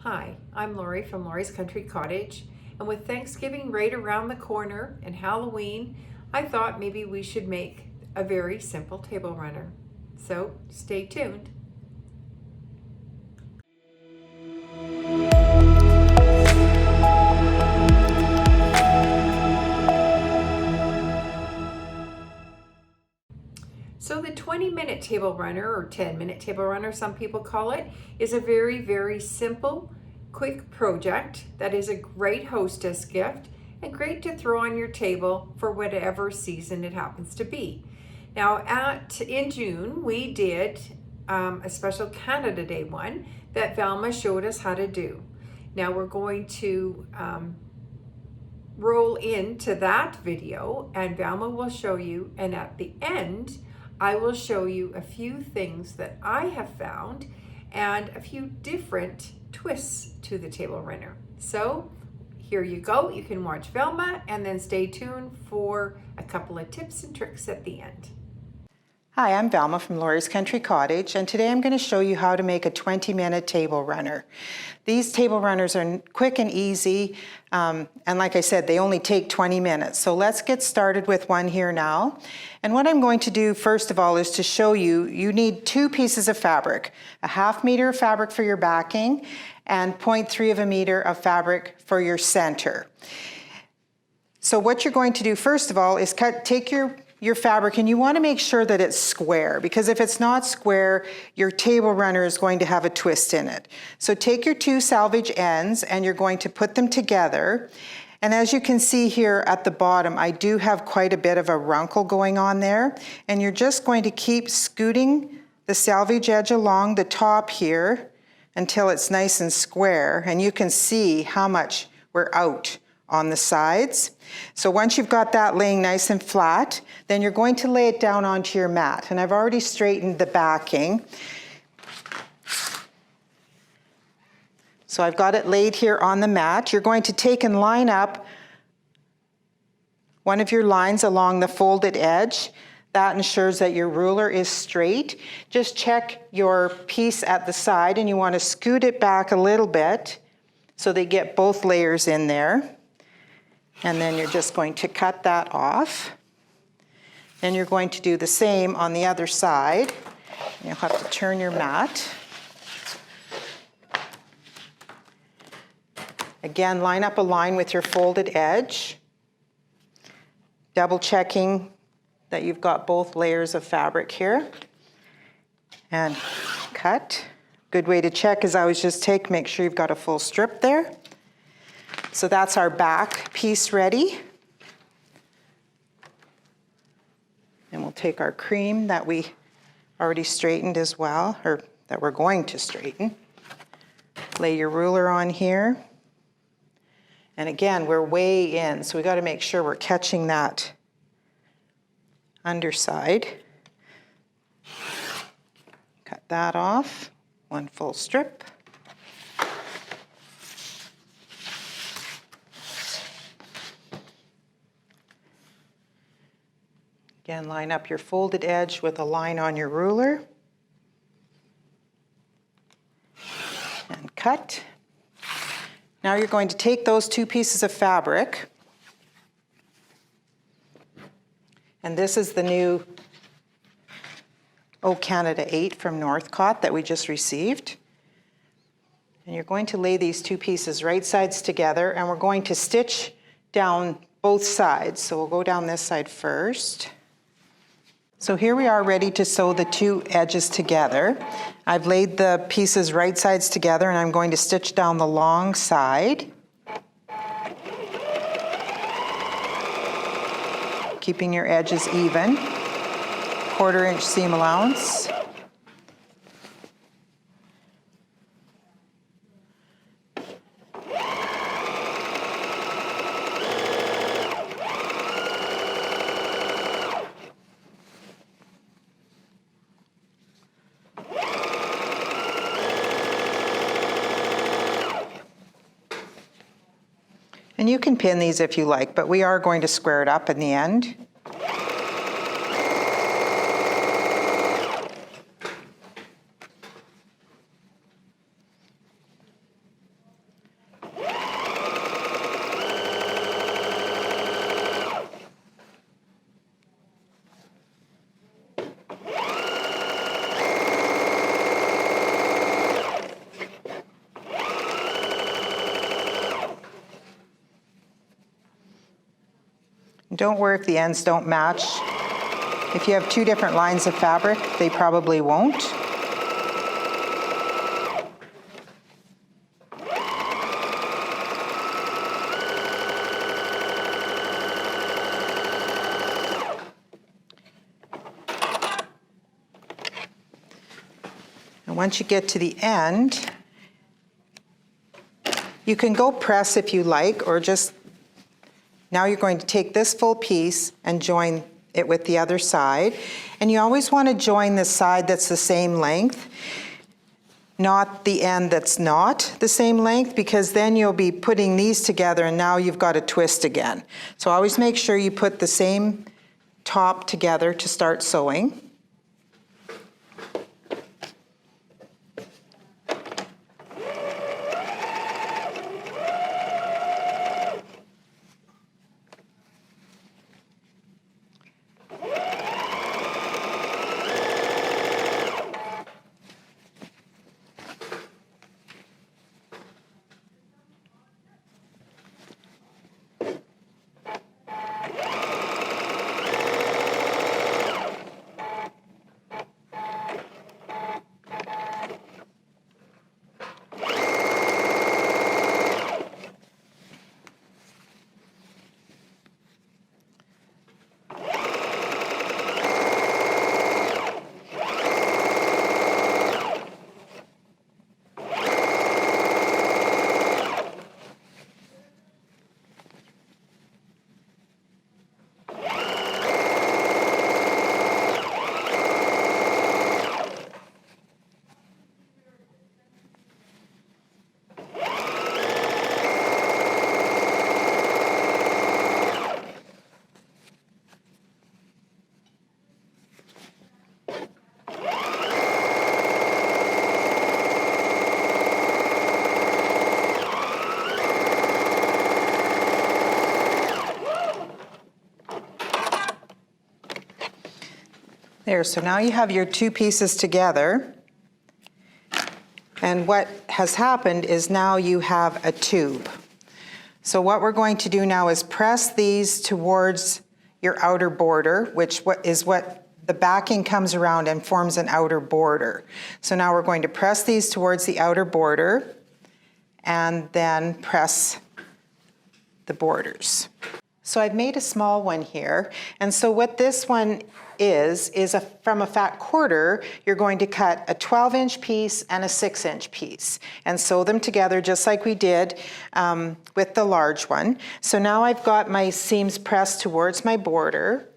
Hi, I'm Lori from Lori's Country Cottage, and with Thanksgiving right around the corner and Halloween, I thought maybe we should make a very simple table runner. So stay tuned. So the 20-minute table runner, or 10-minute table runner, some people call it, is a very simple, quick project that is a great hostess gift and great to throw on your table for whatever season it happens to be. Now, in June, we did a special Canada Day one that Velma showed us how to do. Now we're going to roll into that video, and Velma will show you, and at the end I will show you a few things that I have found and a few different twists to the table runner. So here you go. You can watch Velma and then stay tuned for a couple of tips and tricks at the end. Hi, I'm Velma from Lori's Country Cottage, and today I'm going to show you how to make a 20-minute table runner. These table runners are quick and easy, and like I said, they only take 20 minutes. So let's get started with one here now. And what I'm going to do first of all is to show you, you need 2 pieces of fabric, a 1/2 meter of fabric for your backing and 0.3 of a meter of fabric for your center. So what you're going to do first of all is take your fabric, and you want to make sure that it's square, because if it's not square, your table runner is going to have a twist in it. So take your 2 selvage ends and you're going to put them together. And as you can see here at the bottom, I do have quite a bit of a runkle going on there. And you're just going to keep scooting the selvage edge along the top here until it's nice and square. And you can see how much we're out on the sides. So once you've got that laying nice and flat, then you're going to lay it down onto your mat. And I've already straightened the backing. So I've got it laid here on the mat. You're going to take and line up one of your lines along the folded edge. That ensures that your ruler is straight. Just check your piece at the side, and you want to scoot it back a little bit so they get both layers in there. And then you're just going to cut that off. And you're going to do the same on the other side. You'll have to turn your mat. Again, line up a line with your folded edge, double checking that you've got both layers of fabric here. And cut. Good way to check is always just make sure you've got a full strip there. So that's our back piece ready. And we'll take our cream that we already straightened as well, or that we're going to straighten. Lay your ruler on here. And again, we're way in, so we got to make sure we're catching that underside. Cut that off, one full strip. Again, line up your folded edge with a line on your ruler. And cut. Now you're going to take those 2 pieces of fabric, and this is the new O Canada 8 from Northcott that we just received. And you're going to lay these 2 pieces right sides together, and we're going to stitch down both sides. So we'll go down this side first. So here we are ready to sew the 2 edges together. I've laid the pieces right sides together, and I'm going to stitch down the long side, keeping your edges even. 1/4 inch seam allowance. And you can pin these if you like, but we are going to square it up in the end. don't worry if the ends don't match. If you have two different lines of fabric, they probably won't. And once you get to the end, you can go press if you like, or just, now you're going to take this full piece and join it with the other side. And you always want to join the side that's the same length, not the end that's not the same length, because then you'll be putting these together and now you've got to twist again. So always make sure you put the same top together to start sewing. There, so now you have your two pieces together. And what has happened is now you have a tube. So what we're going to do now is press these towards your outer border, which is what the backing comes around and forms an outer border. So now we're going to press these towards the outer border and then press the borders. So I've made a small one here, and so what this one is from a fat quarter, you're going to cut a 12-inch piece and a 6-inch piece and sew them together just like we did with the large one. So now I've got my seams pressed towards my border,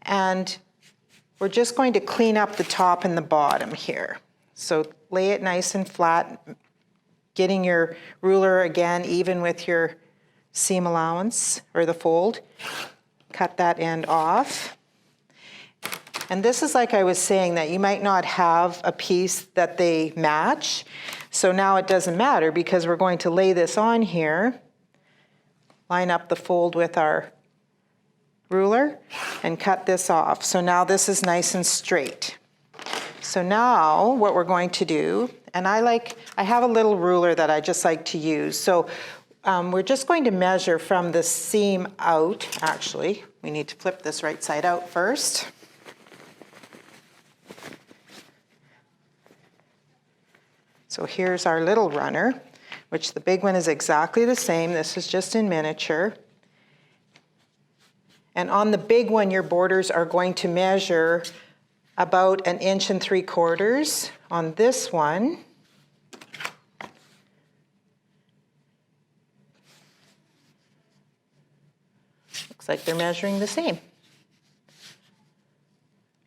and we're just going to clean up the top and the bottom here. So lay it nice and flat, getting your ruler again even with your seam allowance or the fold. Cut that end off. And this is like I was saying, that you might not have a piece that they match. So now it doesn't matter because we're going to lay this on here, line up the fold with our ruler and cut this off. So now this is nice and straight. So now what we're going to do, and I have a little ruler that I just like to use. So we're just going to measure from the seam out. Actually, we need to flip this right side out first. So here's our little runner, which the big one is exactly the same. This is just in miniature. And on the big one, your borders are going to measure about 1 3/4 inches. On this one, looks like they're measuring the same.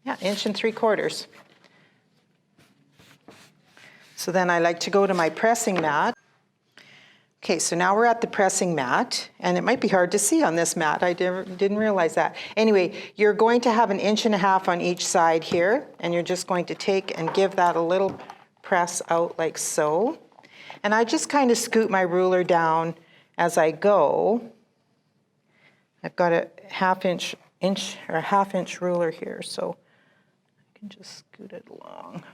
Yeah, 1 3/4 inches. So then I like to go to my pressing mat. Okay, so now we're at the pressing mat, and it might be hard to see on this mat. I didn't realize that. Anyway, you're going to have 1.5 inches on each side here, and you're just going to take and give that a little press out like so. And I just kind of scoot my ruler down as I go. I've got a half inch ruler here, so I can just scoot it along.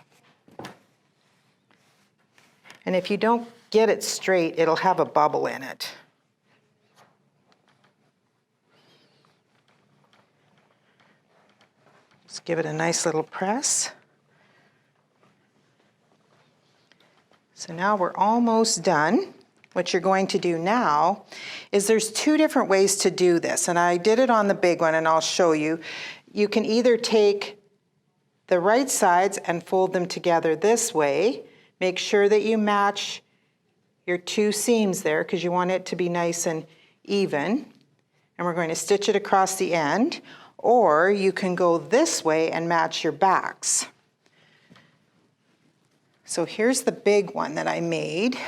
And if you don't get it straight, it'll have a bubble in it. Give it a nice little press. So now we're almost done. What you're going to do now is there's two different ways to do this, and I did it on the big one and I'll show you. You can either take the right sides and fold them together this way. Make sure that you match your two seams there because you want it to be nice and even. And we're going to stitch it across the end. Or you can go this way and match your backs. So here's the big one that I made.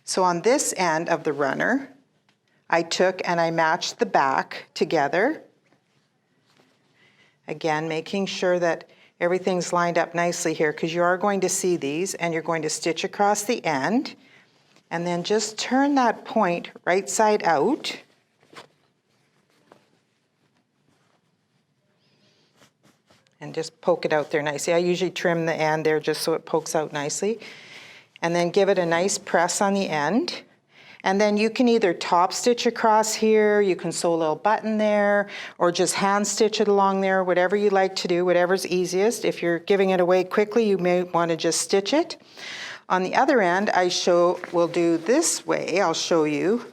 So on this end of the runner, I took and I matched the back together. Again, making sure that everything's lined up nicely here because you are going to see these and you're going to stitch across the end and then just turn that point right side out. And just poke it out there nicely. I usually trim the end there just so it pokes out nicely. And then give it a nice press on the end. And then you can either top stitch across here, you can sew a little button there, or just hand stitch it along there, whatever you like to do, whatever's easiest. If you're giving it away quickly, you may want to just stitch it. On the other end, we'll do this way, I'll show you.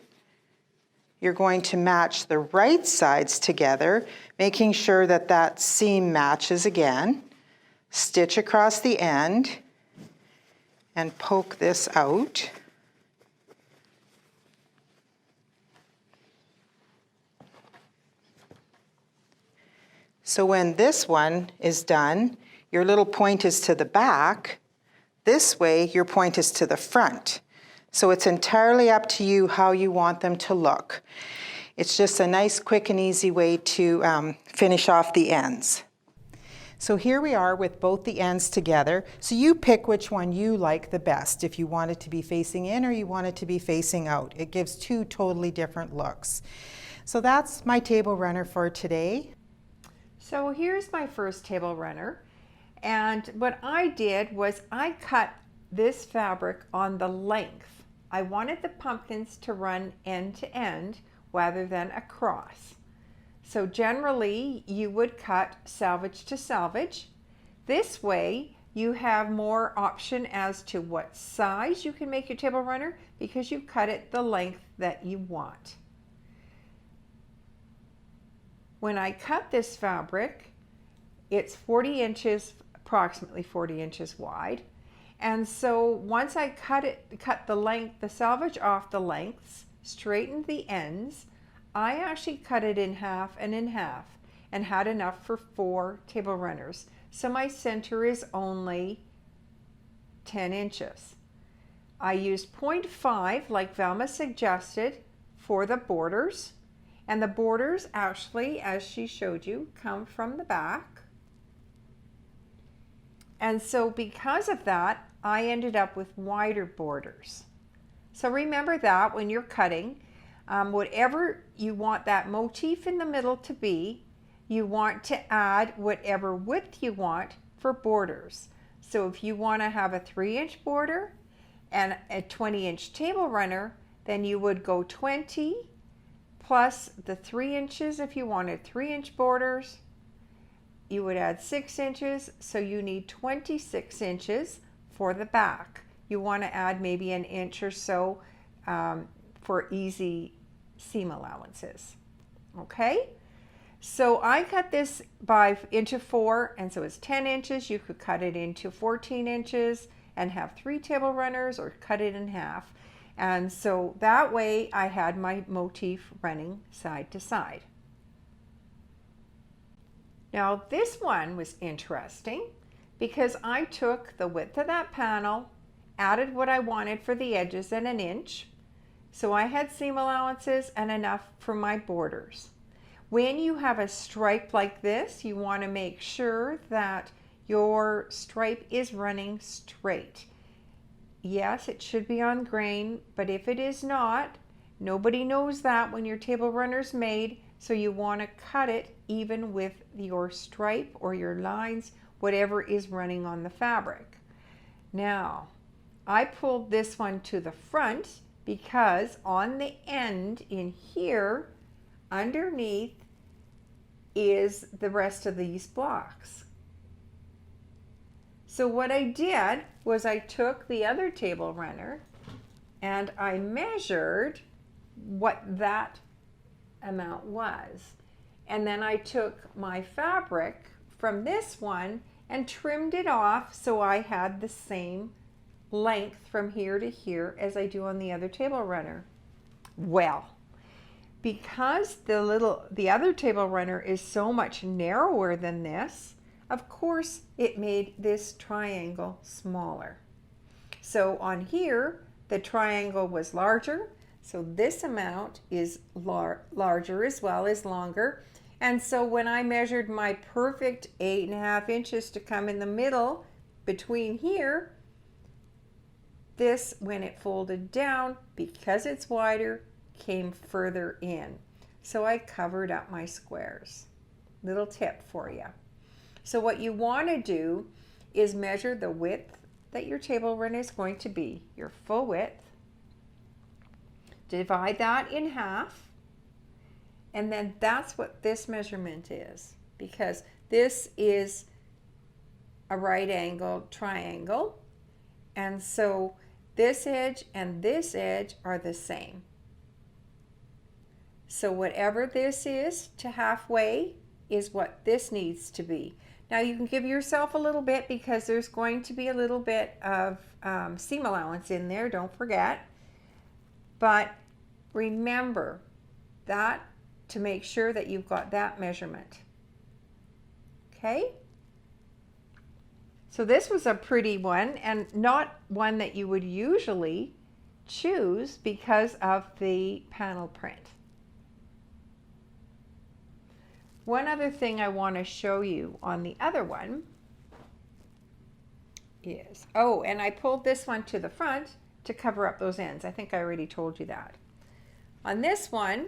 You're going to match the right sides together, making sure that that seam matches again. Stitch across the end and poke this out. So when this one is done, your little point is to the back. This way, your point is to the front. So it's entirely up to you how you want them to look. It's just a nice, quick, and easy way to finish off the ends. So here we are with both the ends together. So you pick which one you like the best, if you want it to be facing in or you want it to be facing out. It gives two totally different looks. So that's my table runner for today. So here's my first table runner. And what I did was I cut this fabric on the length. I wanted the pumpkins to run end to end rather than across. So generally you would cut selvage to selvage. This way you have more option as to what size you can make your table runner because you cut it the length that you want. When I cut this fabric, it's 40 inches, approximately 40 inches wide. And so once I cut the selvage off the lengths, straightened the ends, I actually cut it in half and in half and had enough for 4 table runners. So my center is only 10 inches. I used 0.5 like Velma suggested for the borders. And the borders actually, as she showed you, come from the back. And so because of that, I ended up with wider borders. So remember that when you're cutting, whatever you want that motif in the middle to be, you want to add whatever width you want for borders. So if you want to have a 3-inch border and a 20-inch table runner, then you would go 20 plus the 3 inches if you wanted 3-inch borders. You would add 6 inches, so you need 26 inches for the back. You want to add maybe an inch or so for easy seam allowances. Okay, so I cut this into 4, and so it's 10 inches. You could cut it into 14 inches and have 3 table runners, or cut it in half. And so that way I had my motif running side to side. Now this one was interesting because I took the width of that panel, added what I wanted for the edges and an inch. So I had seam allowances and enough for my borders. When you have a stripe like this, you want to make sure that your stripe is running straight. Yes, it should be on grain, but if it is not, nobody knows that when your table runner's made, so you want to cut it even with your stripe or your lines, whatever is running on the fabric. Now, I pulled this one to the front because on the end in here, underneath, is the rest of these blocks. So what I did was I took the other table runner and I measured what that amount was. And then I took my fabric from this one and trimmed it off so I had the same length from here to here as I do on the other table runner. Well, because the other table runner is so much narrower than this, of course it made this triangle smaller. So on here, the triangle was larger, so this amount is larger as well as longer. And so when I measured my perfect 8.5 inches to come in the middle between here, this, when it folded down, because it's wider, came further in. So I covered up my squares. Little tip for you. So what you want to do is measure the width that your table runner is going to be, your full width. Divide that in half. And then that's what this measurement is, because this is a right angle triangle. And so this edge and this edge are the same. So whatever this is to halfway is what this needs to be. Now you can give yourself a little bit because there's going to be a little bit of seam allowance in there, don't forget. But remember that to make sure that you've got that measurement. Okay? So this was a pretty one, and not one that you would usually choose because of the panel print. One other thing I want to show you on the other one is, oh, and I pulled this one to the front to cover up those ends. I think I already told you that. On this one,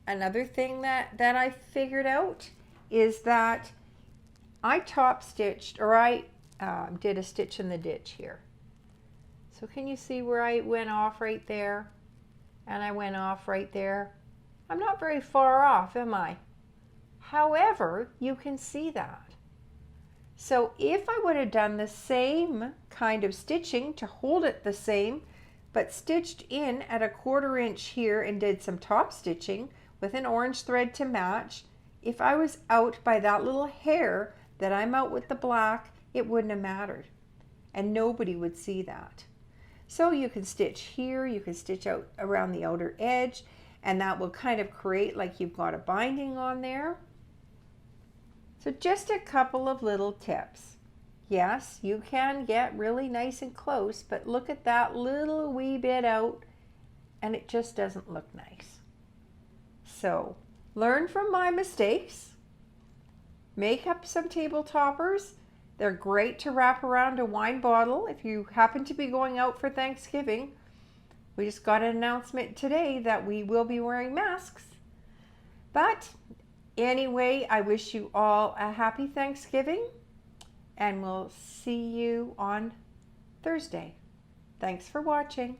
another thing that I figured out is that I top stitched, or I did a stitch in the ditch here. So can you see where I went off right there? And I went off right there. I'm not very far off, am I? However, you can see that. So if I would have done the same kind of stitching to hold it the same, but stitched in at 1/4 inch here and did some top stitching with an orange thread to match, if I was out by that little hair that I'm out with the black, it wouldn't have mattered. And nobody would see that. So you can stitch here, you can stitch out around the outer edge, and that will kind of create like you've got a binding on there. So just a couple of little tips. Yes, you can get really nice and close, but look at that little wee bit out and it just doesn't look nice. So learn from my mistakes. Make up some table toppers. They're great to wrap around a wine bottle if you happen to be going out for Thanksgiving. We just got an announcement today that we will be wearing masks. But anyway, I wish you all a happy Thanksgiving, and we'll see you on Thursday. Thanks for watching.